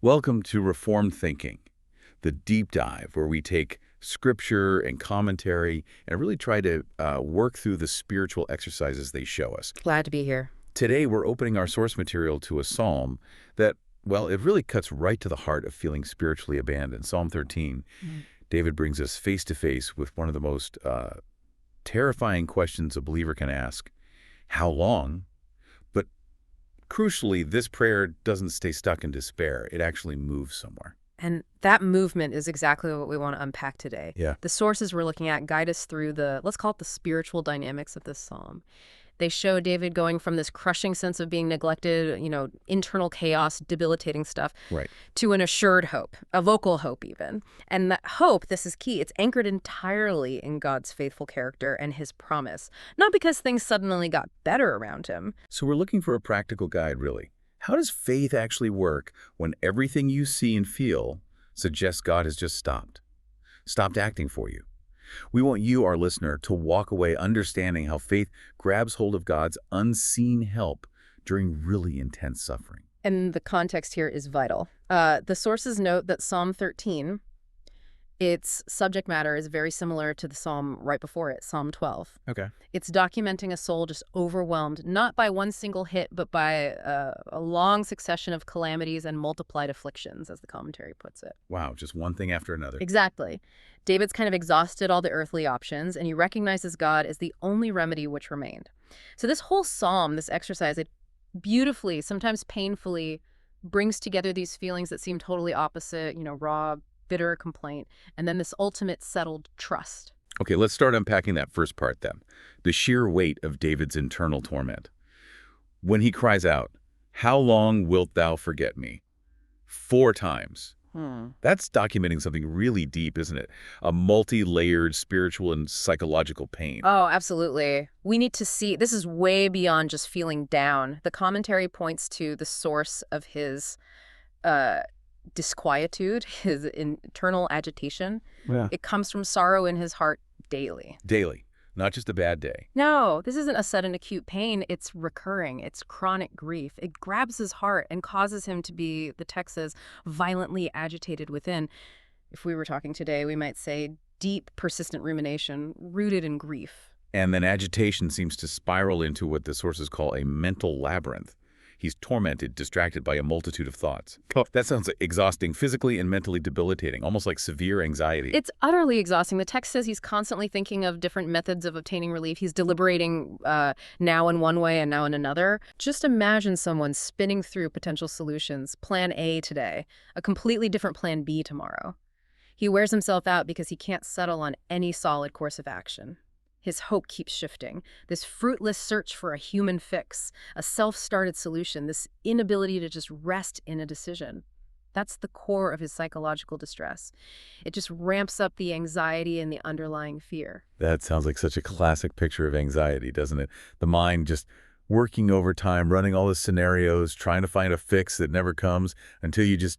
Welcome to Reformed Thinking, the deep dive where we take scripture and commentary and really try to work through the spiritual exercises they show us. Glad to be here. Today, we're opening our source material to a psalm that, well, it really cuts right to the heart of feeling spiritually abandoned. Psalm 13, David brings us face to face with one of the most terrifying questions a believer can ask. How long? But crucially, this prayer doesn't stay stuck in despair. It actually moves somewhere. And that movement is exactly what we want to unpack today. Yeah. The sources we're looking at guide us through let's call it the spiritual dynamics of this psalm. They show David going from this crushing sense of being neglected, internal chaos, debilitating stuff, Right. to an assured hope, a vocal hope even. And that hope, this is key, it's anchored entirely in God's faithful character and his promise, not because things suddenly got better around him. So we're looking for a practical guide, really. How does faith actually work when everything you see and feel suggests God has just stopped acting for you? We want you, our listener, to walk away understanding how faith grabs hold of God's unseen help during really intense suffering. And the context here is vital. The sources note that Psalm 13, its subject matter is very similar to the psalm right before it, Psalm 12. Okay. It's documenting a soul just overwhelmed, not by one single hit, but by a long succession of calamities and multiplied afflictions, as the commentary puts it. Wow, just one thing after another. Exactly. David's kind of exhausted all the earthly options, and he recognizes God as the only remedy which remained. So this whole psalm, this exercise, it beautifully, sometimes painfully, brings together these feelings that seem totally opposite, raw, bitter complaint, and then this ultimate settled trust. Okay, let's start unpacking that first part then. The sheer weight of David's internal torment. When he cries out, "How long wilt thou forget me?" 4 times. That's documenting something really deep, isn't it? A multi-layered spiritual and psychological pain. Oh, absolutely. We need to see, this is way beyond just feeling down. The commentary points to the source of his disquietude, his internal agitation. Yeah. It comes from sorrow in his heart daily. Daily, not just a bad day. No, this isn't a sudden acute pain. It's recurring. It's chronic grief. It grabs his heart and causes him to be, the text says, violently agitated within. If we were talking today, we might say deep, persistent rumination rooted in grief. And then agitation seems to spiral into what the sources call a mental labyrinth. He's tormented, distracted by a multitude of thoughts. That sounds exhausting, physically and mentally debilitating, almost like severe anxiety. It's utterly exhausting. The text says he's constantly thinking of different methods of obtaining relief. He's deliberating now in one way and now in another. Just imagine someone spinning through potential solutions. Plan A today, a completely different plan B tomorrow. He wears himself out because he can't settle on any solid course of action. His hope keeps shifting. This fruitless search for a human fix, a self-started solution, this inability to just rest in a decision. That's the core of his psychological distress. It just ramps up the anxiety and the underlying fear. That sounds like such a classic picture of anxiety, doesn't it? The mind just working overtime, running all the scenarios, trying to find a fix that never comes until you just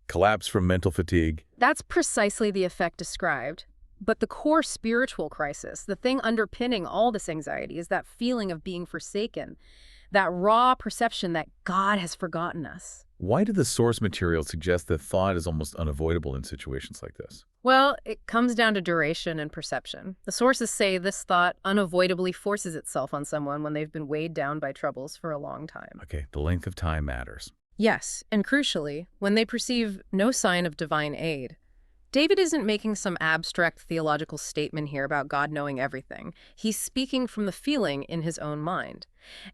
collapse from mental fatigue. That's precisely the effect described. But the core spiritual crisis, the thing underpinning all this anxiety, is that feeling of being forsaken, that raw perception that God has forgotten us. Why do the source material suggest that thought is almost unavoidable in situations like this? Well, it comes down to duration and perception. The sources say this thought unavoidably forces itself on someone when they've been weighed down by troubles for a long time. Okay, the length of time matters. Yes, and crucially, when they perceive no sign of divine aid. David isn't making some abstract theological statement here about God knowing everything. He's speaking from the feeling in his own mind.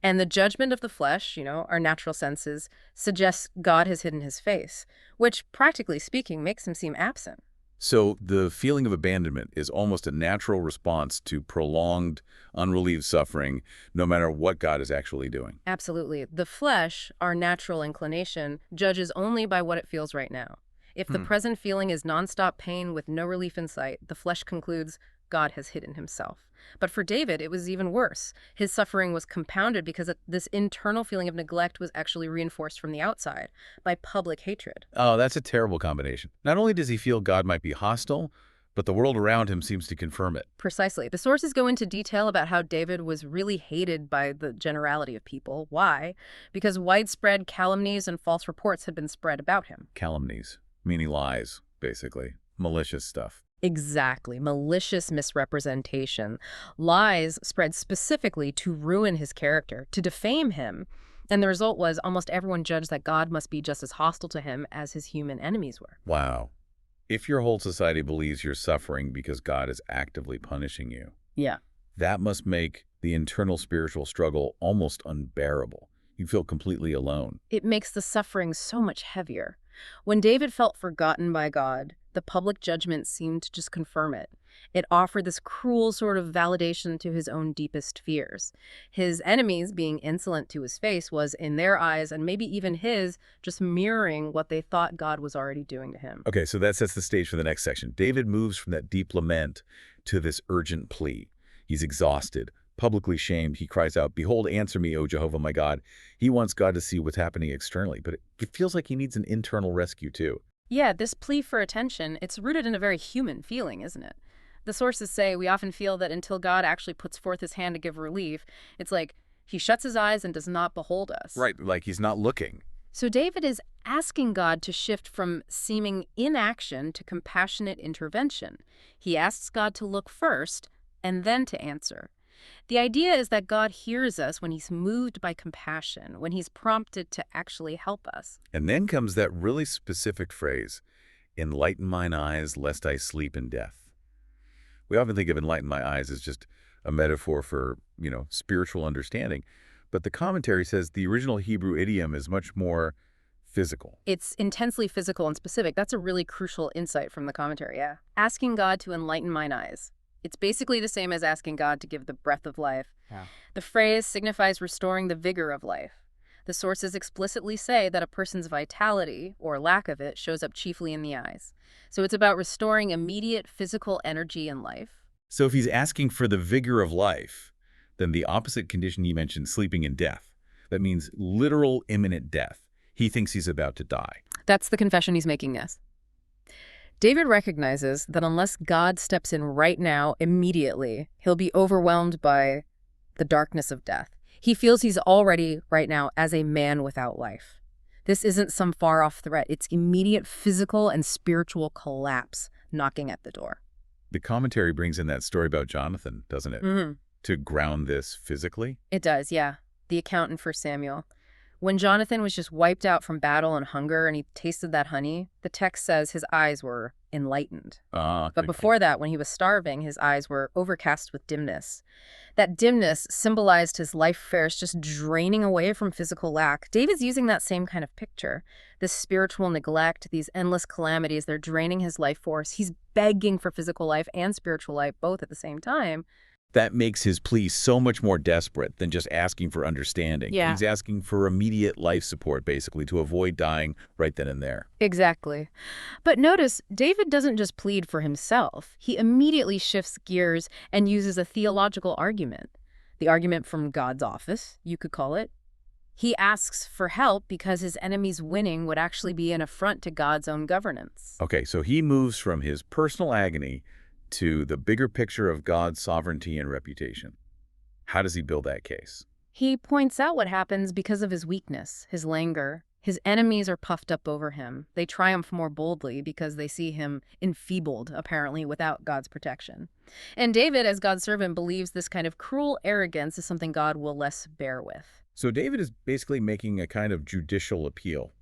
And the judgment of the flesh, our natural senses, suggests God has hidden his face, which, practically speaking, makes him seem absent. So the feeling of abandonment is almost a natural response to prolonged, unrelieved suffering, no matter what God is actually doing. Absolutely. The flesh, our natural inclination, judges only by what it feels right now. If the present feeling is nonstop pain with no relief in sight, the flesh concludes God has hidden himself. But for David, it was even worse. His suffering was compounded because this internal feeling of neglect was actually reinforced from the outside by public hatred. Oh, that's a terrible combination. Not only does he feel God might be hostile, But the world around him seems to confirm it. Precisely. The sources go into detail about how David was really hated by the generality of people. Why? Because widespread calumnies and false reports had been spread about him. Calumnies, meaning lies, basically. Malicious stuff. Exactly. Malicious misrepresentation. Lies spread specifically to ruin his character, to defame him. And the result was almost everyone judged that God must be just as hostile to him as his human enemies were. Wow. If your whole society believes you're suffering because God is actively punishing you, Yeah. that must make the internal spiritual struggle almost unbearable. You feel completely alone. It makes the suffering so much heavier. When David felt forgotten by God, the public judgment seemed to just confirm it. It offered this cruel sort of validation to his own deepest fears. His enemies being insolent to his face was, in their eyes, and maybe even his, just mirroring what they thought God was already doing to him. Okay, so that sets the stage for the next section. David moves from that deep lament to this urgent plea. He's exhausted, publicly shamed. He cries out, "Behold, answer me, O Jehovah, my God." He wants God to see what's happening externally, but it feels like he needs an internal rescue too. Yeah, this plea for attention, it's rooted in a very human feeling, isn't it? The sources say we often feel that until God actually puts forth his hand to give relief, it's like he shuts his eyes and does not behold us. Right, like he's not looking. So David is asking God to shift from seeming inaction to compassionate intervention. He asks God to look first and then to answer. The idea is that God hears us when he's moved by compassion, when he's prompted to actually help us. And then comes that really specific phrase, "Enlighten mine eyes, lest I sleep in death." We often think of enlighten my eyes as just a metaphor for, spiritual understanding. But the commentary says the original Hebrew idiom is much more physical. It's intensely physical and specific. That's a really crucial insight from the commentary, yeah. Asking God to enlighten mine eyes. It's basically the same as asking God to give the breath of life. Yeah. The phrase signifies restoring the vigor of life. The sources explicitly say that a person's vitality, or lack of it, shows up chiefly in the eyes. So it's about restoring immediate physical energy in life. So if he's asking for the vigor of life, then the opposite condition he mentioned, sleeping in death, that means literal imminent death. He thinks he's about to die. That's the confession he's making, yes. David recognizes that unless God steps in right now, immediately, he'll be overwhelmed by the darkness of death. He feels he's already, right now, as a man without life. This isn't some far-off threat. It's immediate physical and spiritual collapse knocking at the door. The commentary brings in that story about Jonathan, doesn't it? Mm-hmm. To ground this physically? It does, yeah. The account in 1 Samuel. When Jonathan was just wiped out from battle and hunger and he tasted that honey, the text says his eyes were enlightened. But before that, when he was starving, his eyes were overcast with dimness. That dimness symbolized his life affairs just draining away from physical lack. David's using that same kind of picture. This spiritual neglect, these endless calamities, they're draining his life force. He's begging for physical life and spiritual life both at the same time. That makes his plea so much more desperate than just asking for understanding. Yeah. He's asking for immediate life support, basically, to avoid dying right then and there. Exactly. But notice, David doesn't just plead for himself. He immediately shifts gears and uses a theological argument. The argument from God's office, you could call it. He asks for help because his enemy's winning would actually be an affront to God's own governance. Okay, so he moves from his personal agony to the bigger picture of God's sovereignty and reputation. How does he build that case? He points out what happens because of his weakness, his languor. His enemies are puffed up over him. They triumph more boldly because they see him enfeebled, apparently, without God's protection. And David, as God's servant, believes this kind of cruel arrogance is something God will less bear with. So David is basically making a kind of judicial appeal,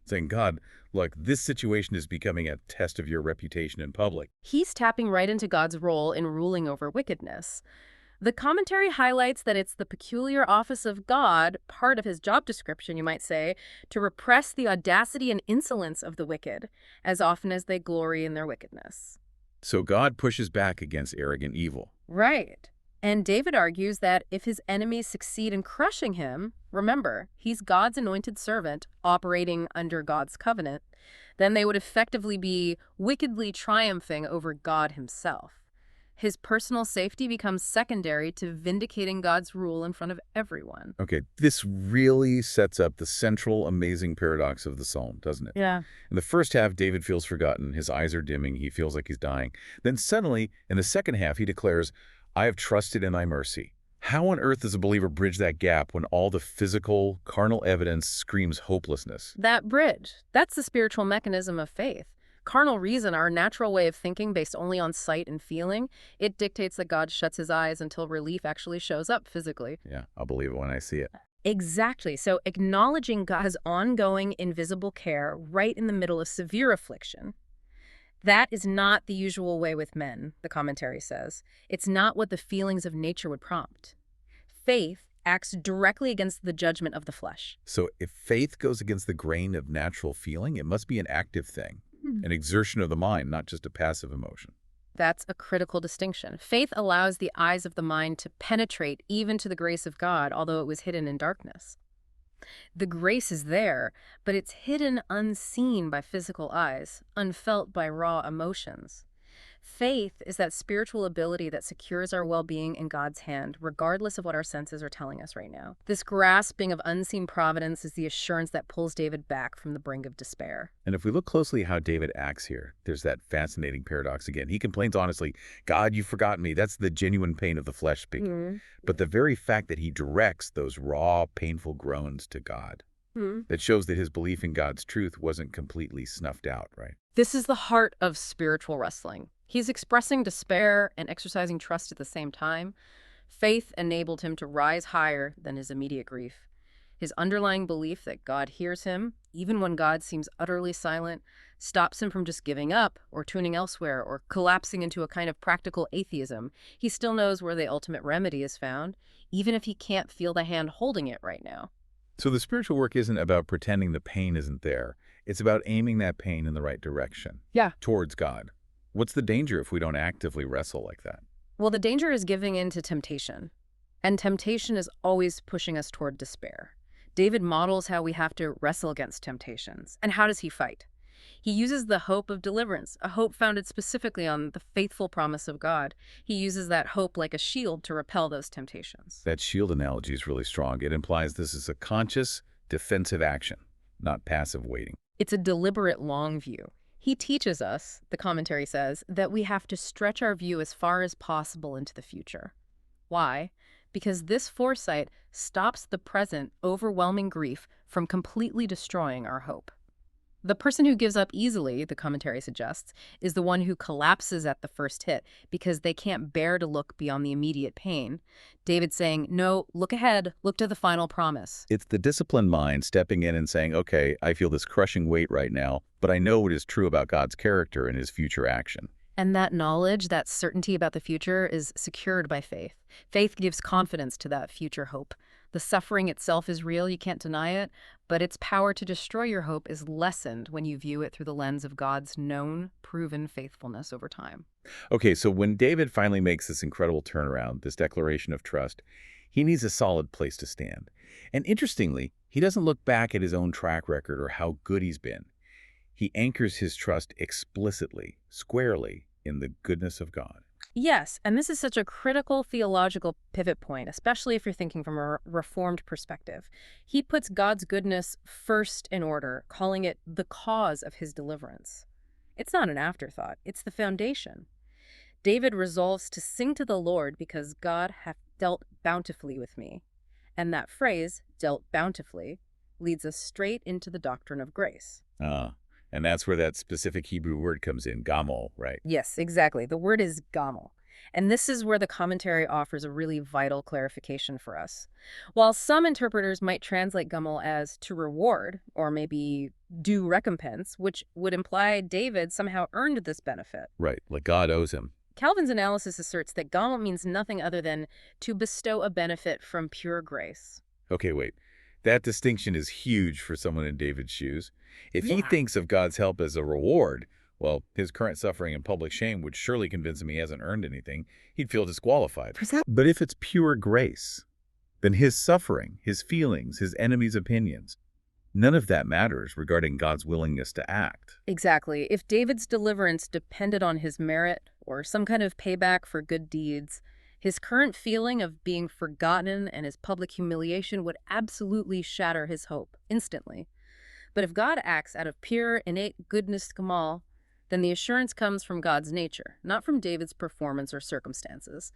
saying, God, look, this situation is becoming a test of your reputation in public. He's tapping right into God's role in ruling over wickedness. The commentary highlights that it's the peculiar office of God, part of his job description, you might say, to repress the audacity and insolence of the wicked, as often as they glory in their wickedness. So God pushes back against arrogant evil. Right. And David argues that if his enemies succeed in crushing him, remember, he's God's anointed servant operating under God's covenant, then they would effectively be wickedly triumphing over God himself. His personal safety becomes secondary to vindicating God's rule in front of everyone. Okay, this really sets up the central amazing paradox of the psalm, doesn't it? Yeah. In the first half, David feels forgotten. His eyes are dimming. He feels like he's dying. Then suddenly, in the second half, he declares, I have trusted in thy mercy. How on earth does a believer bridge that gap when all the physical, carnal evidence screams hopelessness? That bridge, that's the spiritual mechanism of faith. Carnal reason, our natural way of thinking based only on sight and feeling, it dictates that God shuts his eyes until relief actually shows up physically. Yeah, I'll believe it when I see it. Exactly. So acknowledging God's ongoing invisible care right in the middle of severe affliction, that is not the usual way with men, the commentary says. It's not what the feelings of nature would prompt. Faith acts directly against the judgment of the flesh. So if faith goes against the grain of natural feeling, it must be an active thing, an exertion of the mind, not just a passive emotion. That's a critical distinction. Faith allows the eyes of the mind to penetrate even to the grace of God, although it was hidden in darkness. The grace is there, but it's hidden unseen by physical eyes, unfelt by raw emotions. Faith is that spiritual ability that secures our well-being in God's hand, regardless of what our senses are telling us right now. This grasping of unseen providence is the assurance that pulls David back from the brink of despair. And if we look closely at how David acts here, there's that fascinating paradox again. He complains honestly, God, you've forgotten me. That's the genuine pain of the flesh speaking. But the very fact that he directs those raw, painful groans to God, that shows that his belief in God's truth wasn't completely snuffed out, right? This is the heart of spiritual wrestling. He's expressing despair and exercising trust at the same time. Faith enabled him to rise higher than his immediate grief. His underlying belief that God hears him, even when God seems utterly silent, stops him from just giving up or tuning elsewhere or collapsing into a kind of practical atheism. He still knows where the ultimate remedy is found, even if he can't feel the hand holding it right now. So the spiritual work isn't about pretending the pain isn't there. It's about aiming that pain in the right direction. Yeah. Towards God. What's the danger if we don't actively wrestle like that? Well, the danger is giving in to temptation. And temptation is always pushing us toward despair. David models how we have to wrestle against temptations. And how does he fight? He uses the hope of deliverance, a hope founded specifically on the faithful promise of God. He uses that hope like a shield to repel those temptations. That shield analogy is really strong. It implies this is a conscious, defensive action, not passive waiting. It's a deliberate long view. He teaches us, the commentary says, that we have to stretch our view as far as possible into the future. Why? Because this foresight stops the present overwhelming grief from completely destroying our hope. The person who gives up easily, the commentary suggests, is the one who collapses at the first hit because they can't bear to look beyond the immediate pain. David's saying, no, look ahead, look to the final promise. It's the disciplined mind stepping in and saying, okay, I feel this crushing weight right now, but I know what is true about God's character and his future action. And that knowledge, that certainty about the future is secured by faith. Faith gives confidence to that future hope. The suffering itself is real, you can't deny it, but its power to destroy your hope is lessened when you view it through the lens of God's known, proven faithfulness over time. Okay, so when David finally makes this incredible turnaround, this declaration of trust, he needs a solid place to stand. And interestingly, he doesn't look back at his own track record or how good he's been. He anchors his trust explicitly, squarely, in the goodness of God. Yes, and this is such a critical theological pivot point, especially if you're thinking from a Reformed perspective. He puts God's goodness first in order, calling it the cause of his deliverance. It's not an afterthought, it's the foundation. David resolves to sing to the Lord because God hath dealt bountifully with me. And that phrase, dealt bountifully, leads us straight into the doctrine of grace. And that's where that specific Hebrew word comes in, gamo, right? Yes, exactly. The word is gamo. And this is where the commentary offers a really vital clarification for us. While some interpreters might translate gamo as to reward, or maybe due recompense, which would imply David somehow earned this benefit. Right, like God owes him. Calvin's analysis asserts that gamo means nothing other than to bestow a benefit from pure grace. Okay, wait. That distinction is huge for someone in David's shoes. If he thinks of God's help as a reward, well, his current suffering and public shame would surely convince him he hasn't earned anything. He'd feel disqualified. But if it's pure grace, then his suffering, his feelings, his enemies' opinions, none of that matters regarding God's willingness to act. Exactly. If David's deliverance depended on his merit or some kind of payback for good deeds, his current feeling of being forgotten and his public humiliation would absolutely shatter his hope instantly. But if God acts out of pure, innate goodness Kamal, then the assurance comes from God's nature, not from David's performance or circumstances.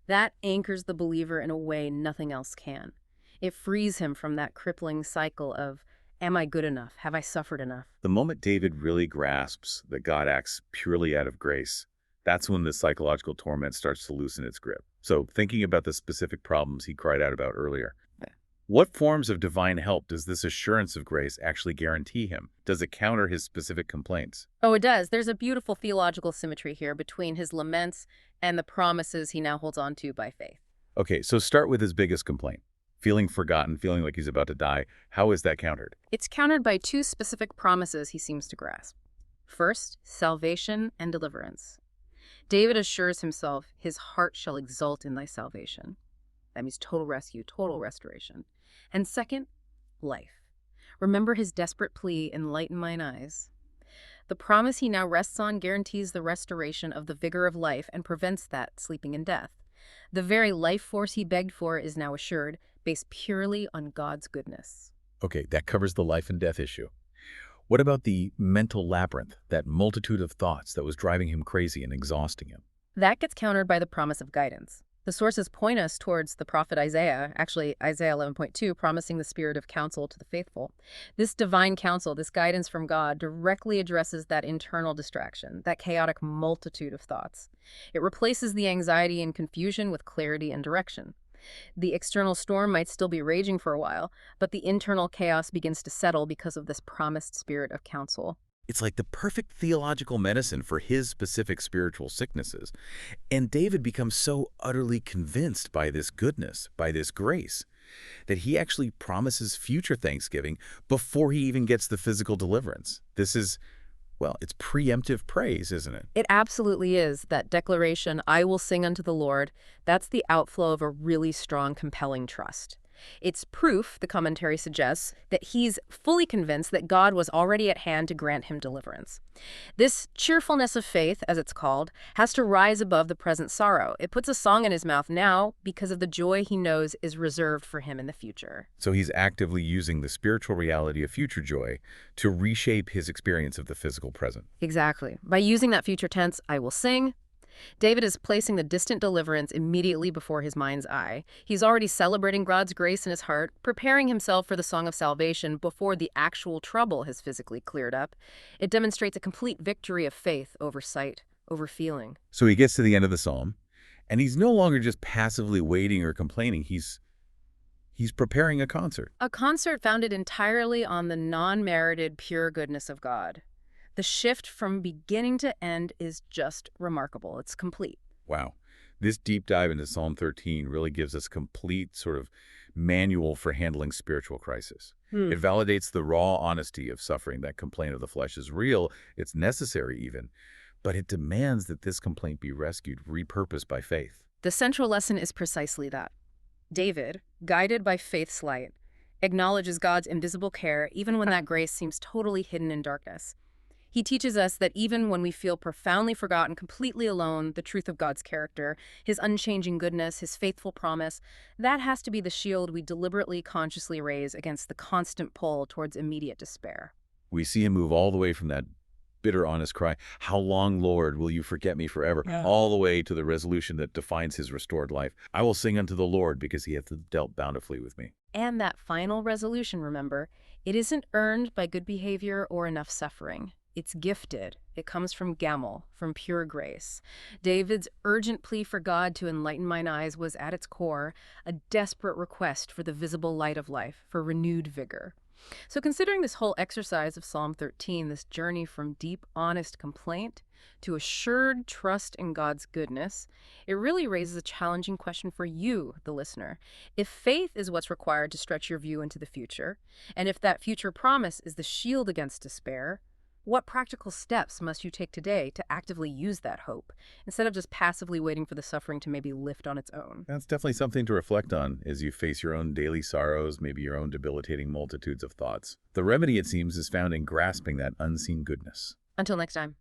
That anchors the believer in a way nothing else can. It frees him from that crippling cycle of, am I good enough? Have I suffered enough? The moment David really grasps that God acts purely out of grace, that's when the psychological torment starts to loosen its grip. So, thinking about the specific problems he cried out about earlier, what forms of divine help does this assurance of grace actually guarantee him? Does it counter his specific complaints? Oh, it does. There's a beautiful theological symmetry here between his laments and the promises he now holds on to by faith. Okay, so start with his biggest complaint. Feeling forgotten, feeling like he's about to die. How is that countered? It's countered by two specific promises he seems to grasp. First, salvation and deliverance. David assures himself, his heart shall exult in thy salvation. That means total rescue, total restoration. And second, life. Remember his desperate plea, enlighten mine eyes. The promise he now rests on guarantees the restoration of the vigor of life and prevents that sleeping in death. The very life force he begged for is now assured, based purely on God's goodness. Okay, that covers the life and death issue. What about the mental labyrinth, that multitude of thoughts that was driving him crazy and exhausting him? That gets countered by the promise of guidance. The sources point us towards the prophet Isaiah, actually Isaiah 11.2, promising the spirit of counsel to the faithful. This divine counsel, this guidance from God, directly addresses that internal distraction, that chaotic multitude of thoughts. It replaces the anxiety and confusion with clarity and direction. The external storm might still be raging for a while, but the internal chaos begins to settle because of this promised spirit of counsel. It's like the perfect theological medicine for his specific spiritual sicknesses. And David becomes so utterly convinced by this goodness, by this grace, that he actually promises future thanksgiving before he even gets the physical deliverance. This is, well, it's preemptive praise, isn't it? It absolutely is. That declaration, I will sing unto the Lord, that's the outflow of a really strong, compelling trust. It's proof, the commentary suggests, that he's fully convinced that God was already at hand to grant him deliverance. This cheerfulness of faith, as it's called, has to rise above the present sorrow. It puts a song in his mouth now because of the joy he knows is reserved for him in the future. So he's actively using the spiritual reality of future joy to reshape his experience of the physical present. Exactly. By using that future tense, I will sing, David is placing the distant deliverance immediately before his mind's eye. He's already celebrating God's grace in his heart, preparing himself for the song of salvation before the actual trouble has physically cleared up. It demonstrates a complete victory of faith over sight, over feeling. So he gets to the end of the psalm, and he's no longer just passively waiting or complaining. He's preparing a concert. A concert founded entirely on the non-merited pure goodness of God. The shift from beginning to end is just remarkable. It's complete. Wow. This deep dive into Psalm 13 really gives us complete sort of manual for handling spiritual crisis. It validates the raw honesty of suffering. That complaint of the flesh is real. It's necessary even. But it demands that this complaint be rescued, repurposed by faith. The central lesson is precisely that. David, guided by faith's light, acknowledges God's invisible care even when that grace seems totally hidden in darkness. He teaches us that even when we feel profoundly forgotten, completely alone, the truth of God's character, his unchanging goodness, his faithful promise, that has to be the shield we deliberately, consciously raise against the constant pull towards immediate despair. We see him move all the way from that bitter, honest cry, how long, Lord, will you forget me forever, all the way to the resolution that defines his restored life. I will sing unto the Lord because he hath dealt bountifully with me. And that final resolution, remember, it isn't earned by good behavior or enough suffering. It's gifted. It comes from Gamel, from pure grace. David's urgent plea for God to enlighten mine eyes was at its core a desperate request for the visible light of life, for renewed vigor. So considering this whole exercise of Psalm 13, this journey from deep, honest complaint to assured trust in God's goodness, it really raises a challenging question for you, the listener. If faith is what's required to stretch your view into the future, and if that future promise is the shield against despair, what practical steps must you take today to actively use that hope, instead of just passively waiting for the suffering to maybe lift on its own? That's definitely something to reflect on as you face your own daily sorrows, maybe your own debilitating multitudes of thoughts. The remedy, it seems, is found in grasping that unseen goodness. Until next time.